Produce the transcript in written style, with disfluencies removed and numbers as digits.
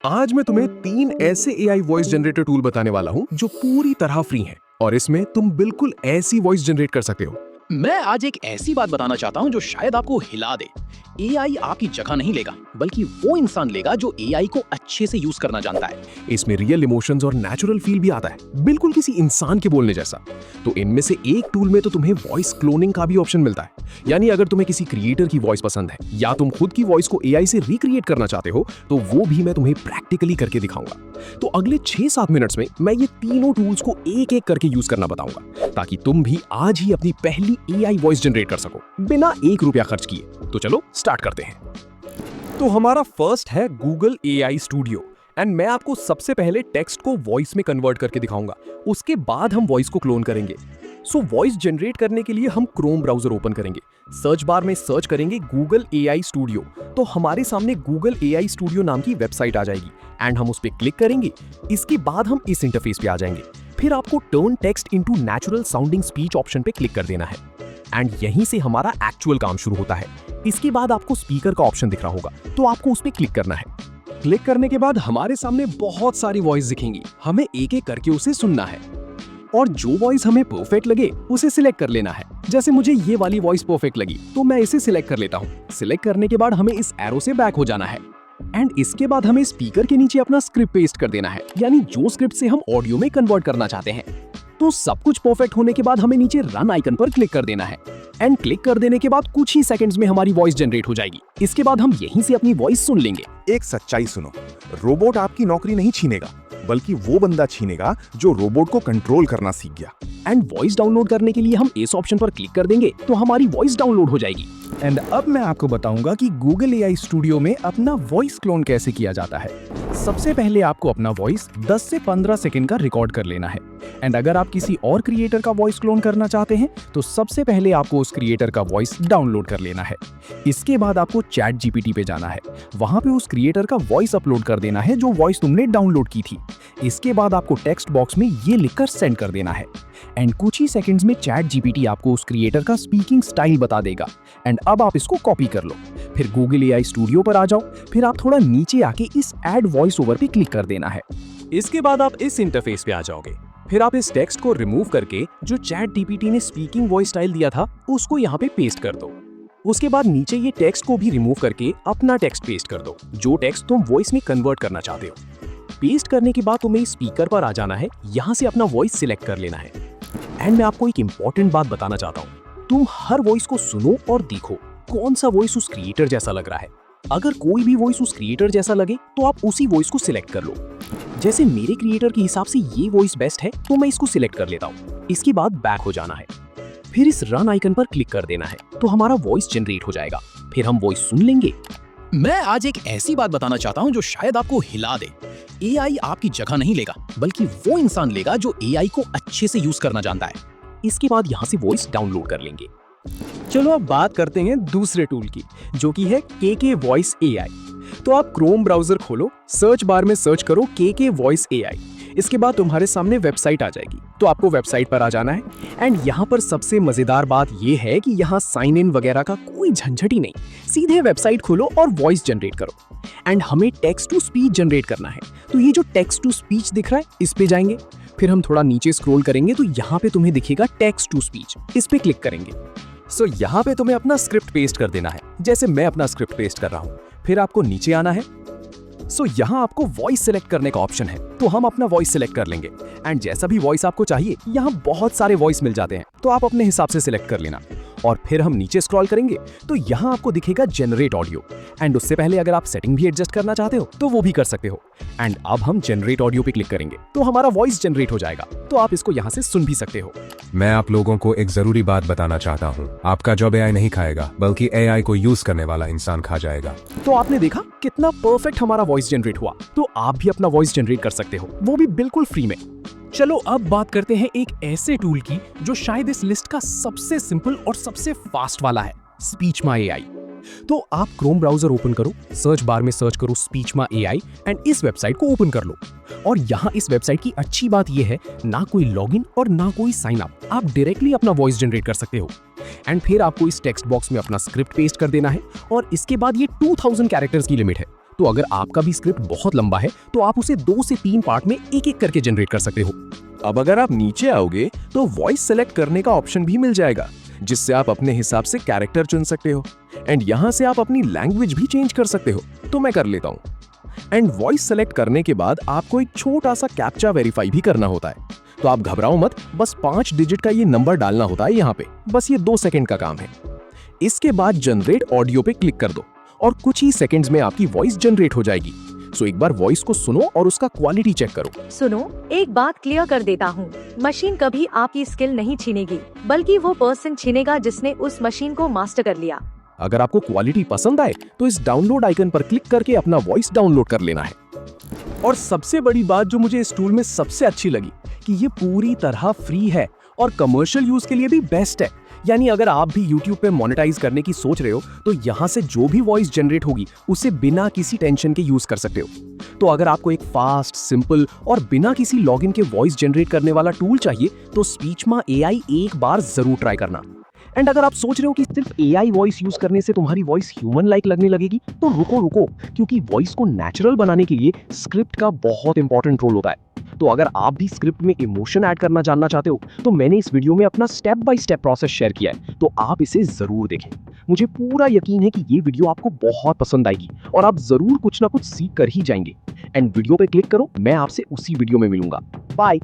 आज मैं तुम्हें 3 ऐसे एआई वॉइस जनरेटर टूल बताने वाला हूं जो पूरी तरह फ्री हैं और इसमें तुम बिल्कुल ऐसी वॉइस जनरेट कर सकते हो। मैं आज एक ऐसी बात बताना चाहता हूं जो शायद आपको हिला दे। एआई आपकी जगह नहीं लेगा, बल्कि वो इंसान लेगा जो एआई को अच्छे से यूज करना जानता है। इसमें रियल इमोशंस और नेचुरल फील भी आता है, बिल्कुल किसी इंसान के बोलने जैसा। तो इनमें से एक टूल में तो तुम्हें वॉइस क्लोनिंग का भी ऑप्शन मिलता है, यानी अगर तुम्हें किसी क्रिएटर की वॉइस पसंद है या तुम खुद की वॉइस को एआई से रिक्रिएट करना चाहते हो तो वो भी मैं तुम्हें प्रैक्टिकली करके दिखाऊंगा। तो अगले 6-7 मिनट्स में मैं ये तीनों टूल्स को एक एक करके यूज करना बताऊंगा ताकि तुम भी आज ही अपनी पहली एआई वॉइस जनरेट कर सको बिना ₹1 खर्च किए। तो चलो स्टार्ट करते हैं। तो हमारा फर्स्ट है गूगल एआई स्टूडियो एंड मैं आपको सबसे पहले टेक्स्ट को वॉइस में कन्वर्ट करके दिखाऊंगा, उसके बाद हम वॉइस को क्लोन करेंगे। सो वॉइस जनरेट करने के लिए हम क्रोम ब्राउजर ओपन करेंगे, सर्च बार में सर्च करेंगे गूगल एआई स्टूडियो, तो हमारे सामने गूगल एआई स्टूडियो नाम की वेबसाइट आ जाएगी एंड हम उस पर क्लिक करेंगे। इसके बाद हम इस इंटरफेस पे आ जाएंगे। फिर आपको turn text into natural sounding speech option पे क्लिक कर देना है एंड यहीं से हमारा एक्चुअल काम शुरू होता है। इसके बाद आपको स्पीकर का ऑप्शन दिख रहा होगा, तो आपको उस पर क्लिक करना है। क्लिक करने के बाद हमारे सामने बहुत सारी वॉइस दिखेंगी, हमें एक एक करके उसे सुनना है और जो वॉइस हमें परफेक्ट लगे उसे सिलेक्ट कर लेना है। जैसे मुझे ये वाली वॉइस परफेक्ट लगी तो मैं इसे सिलेक्ट कर लेता हूँ। सिलेक्ट करने के बाद हमें इस एरो से बैक हो जाना है एंड इसके बाद हमें स्पीकर के नीचे अपना स्क्रिप्ट पेस्ट कर देना है, यानी जो स्क्रिप्ट से हम ऑडियो में कन्वर्ट करना चाहते हैं। तो सब कुछ परफेक्ट होने के बाद हमें नीचे रन आइकन पर क्लिक कर देना है एंड क्लिक कर देने के बाद कुछ ही सेकंड्स में हमारी वॉइस जनरेट हो जाएगी। इसके बाद हम यहीं से अपनी वॉइस सुन लेंगे। एक सच्चाई सुनो, रोबोट आपकी नौकरी नहीं छीनेगा, बल्कि वो बंदा छीनेगा जो रोबोट को कंट्रोल करना सीख गया। एंड वॉइस डाउनलोड करने के लिए हम इस ऑप्शन पर क्लिक कर देंगे तो हमारी वॉइस डाउनलोड हो जाएगी। एंड अब मैं आपको बताऊंगा कि गूगल एआई स्टूडियो में अपना वॉइस क्लोन कैसे किया जाता है। सबसे पहले आपको अपना वॉइस 10 से 15 सेकंड का रिकॉर्ड कर लेना है एंड अगर आप किसी और क्रिएटर का वॉइस क्लोन करना चाहते हैं तो सबसे पहले आपको उस क्रिएटर का वॉइस डाउनलोड कर लेना है। इसके बाद आपको चैट जीपीटी पे जाना है, वहां पे उस क्रिएटर का वॉइस अपलोड कर देना है जो वॉइस तुमने डाउनलोड की थी। इसके बाद आपको टेक्स्ट बॉक्स में ये लिखकर सेंड कर देना है एंड कुछ ही सेकंड्स में चैट जीपीटी आपको उस क्रिएटर का स्पीकिंग स्टाइल बता देगा एंड अब आप इसको कॉपी कर लो। फिर गूगल एआई स्टूडियो पर आ जाओ, फिर आप थोड़ा नीचे आके इस ऐड वॉइस ओवर पे क्लिक कर देना है। इसके बाद आप इस इंटरफेस पे आ जाओगे। फिर आप इस टेक्स्ट को रिमूव करके जो चैट जीपीटी ने स्पीकिंग वॉइस स्टाइल दिया था उसको यहाँ पे पेस्ट कर दो। उसके बाद नीचे ये टेक्स्ट को भी रिमूव करके अपना टेक्स्ट पेस्ट कर दो, जो टेक्स्ट तुम वॉइस में कन्वर्ट करना चाहते हो। पेस्ट करने के बाद तुम्हें स्पीकर पर आ जाना है, यहाँ से अपना वॉइस सिलेक्ट कर लेना है एंड मैं आपको एक इंपॉर्टेंट बात बताना चाहता हूँ। तुम हर वॉइस को सुनो और देखो कौन सा वॉइस उस क्रिएटर जैसा लग रहा है। अगर कोई भी वॉइस उस क्रिएटर जैसा लगे तो आप उसी वॉइस को सिलेक्ट कर लो। जैसे मेरे क्रिएटर के हिसाब से ये वॉइस बेस्ट है तो मैं इसको सिलेक्ट कर लेता हूँ। इसके बाद बैक हो जाना है, फिर इस रन आइकन पर क्लिक कर देना है तो हमारा वॉइस जनरेट हो जाएगा। फिर हम वॉइस सुन लेंगे। मैं आज एक ऐसी बात बताना चाहता हूं जो शायद आपको हिला दे। एआई आपकी जगह नहीं लेगा, बल्कि वो इंसान लेगा जो एआई को अच्छे से यूज करना जानता है। इसके बाद यहाँ से वॉइस डाउनलोड कर लेंगे। चलो अब बात करते हैं दूसरे टूल की, जो कि है केके वॉइस एआई। तो आप क्रोम ब्राउजर खोलो, सर्च बार में सर्च करो केके वॉइस एआई। इसके बाद तुम्हारे सामने वेबसाइट आ जाएगी, तो आपको वेबसाइट पर आ जाना है एंड यहाँ पर सबसे मजेदार बात ये है कि यहाँ साइन इन वगैरह का कोई झंझट ही नहीं। सीधे वेबसाइट खोलो और वॉइस जनरेट करो एंड हमें टेक्स्ट टू स्पीच जनरेट करना है। तो ये जो टेक्स्ट टू स्पीच दिख रहा है इस पे जाएंगे, फिर हम थोड़ा नीचे स्क्रॉल करेंगे तो यहाँ पे तुम्हें दिखेगा टेक्स्ट टू स्पीच, इस पे क्लिक करेंगे। सो यहाँ पे तुम्हें अपना स्क्रिप्ट पेस्ट कर देना है, जैसे मैं अपना स्क्रिप्ट पेस्ट कर रहा हूँ। फिर आपको नीचे आना है। सो यहाँ आपको वॉइस सिलेक्ट करने का ऑप्शन है, तो हम अपना वॉइस सिलेक्ट कर लेंगे एंड जैसा भी वॉइस आपको चाहिए यहाँ बहुत सारे वॉइस मिल जाते हैं, तो आप अपने हिसाब से सिलेक्ट कर लेना। और फिर हम नीचे स्क्रॉल करेंगे तो यहाँ आपको दिखेगा जनरेट ऑडियो एंड उससे पहले अगर आप सेटिंग भी एडजस्ट करना चाहते हो तो वो भी कर सकते हो। एंड अब हम जनरेट ऑडियो पे क्लिक करेंगे तो हमारा वॉइस जनरेट हो जाएगा, तो आप इसको यहाँ से सुन भी सकते हो। मैं आप लोगों को एक जरूरी बात बताना चाहता हूँ, आपका जॉब एआई नहीं खाएगा, बल्कि एआई को यूज करने वाला इंसान खा जाएगा। तो आपने देखा कितना परफेक्ट हमारा वॉइस जनरेट हुआ, तो आप भी अपना वॉइस जनरेट कर सकते हो, वो भी बिल्कुल फ्री में। चलो अब बात करते हैं एक ऐसे टूल की जो शायद इस लिस्ट का सबसे सिंपल और सबसे फास्ट वाला है, स्पीचमा एआई। तो आप क्रोम ब्राउजर ओपन करो, सर्च बार में सर्च करो स्पीचमा एआई एंड इस वेबसाइट को ओपन कर लो। और यहाँ इस वेबसाइट की अच्छी बात यह है, ना कोई लॉगिन और ना कोई साइन अप, आप डायरेक्टली अपना वॉइस जनरेट कर सकते हो। एंड फिर आपको इस टेक्स्ट बॉक्स में अपना स्क्रिप्ट पेस्ट कर देना है और इसके बाद ये 2000 कैरेक्टर्स की लिमिट है, तो अगर आपका भी स्क्रिप्ट बहुत लंबा है तो आप उसे 2 से 3 पार्ट में एक एक करके जनरेट कर सकते हो। अब अगर आप नीचे आओगे तो वॉइस सेलेक्ट करने का ऑप्शन भी मिल जाएगा, जिससे आप अपने हिसाब से कैरेक्टर चुन सकते हो एंड यहाँ से आप अपनी लैंग्वेज भी चेंज कर सकते हो। तो मैं कर लेता हूँ। एंड वॉइस सेलेक्ट करने के बाद आपको एक छोटा सा कैप्चा वेरीफाई भी करना होता है। तो आप घबराओ मत, बस 5 डिजिट का ये नंबर डालना होता है यहाँ पे। बस ये 2 सेकंड का काम है। इसके बाद जनरेट ऑडियो पे क्लिक कर दो और कुछ ही सेकंड्स में आपकी वॉइस जनरेट हो जाएगी। सो एक बार वॉइस को सुनो और उसका क्वालिटी चेक करो। सुनो, एक बात क्लियर कर देता हूँ, मशीन कभी आपकी स्किल नहीं छीनेगी, बल्कि वो पर्सन छीनेगा जिसने उस मशीन को मास्टर कर लिया। अगर आपको क्वालिटी पसंद आए तो इस डाउनलोड आइकन पर क्लिक करके अपना वॉइस डाउनलोड कर लेना है। और सबसे बड़ी बात जो मुझे इस टूल में सबसे अच्छी लगी कि ये पूरी तरह फ्री है और कमर्शियल यूज के लिए भी बेस्ट है। यानी अगर आप भी YouTube पे मोनेटाइज करने की सोच रहे हो तो यहाँ से जो भी वॉइस जनरेट होगी उसे बिना किसी टेंशन के यूज कर सकते हो। तो अगर आपको एक फास्ट, सिंपल और बिना किसी लॉगिन के वॉइस जनरेट करने वाला टूल चाहिए तो स्पीचमा AI एक बार जरूर ट्राई करना। एंड अगर आप सोच रहे हो कि सिर्फ AI वॉइस यूज करने से तुम्हारी वॉइस ह्यूमन लाइक लगने लगेगी तो रुको, क्योंकि वॉइस को नेचुरल बनाने के लिए स्क्रिप्ट का बहुत इंपॉर्टेंट रोल होता है। तो अगर आप भी स्क्रिप्ट में इमोशन ऐड करना जानना चाहते हो तो मैंने इस वीडियो में अपना step by step process share किया है, तो आप इसे जरूर देखें। मुझे पूरा यकीन है कि ये वीडियो आपको बहुत पसंद आएगी और आप जरूर कुछ ना कुछ सीख कर ही जाएंगे। एंड वीडियो पे क्लिक करो, मैं आपसे उसी वीडियो में मिलूंगा। बाय।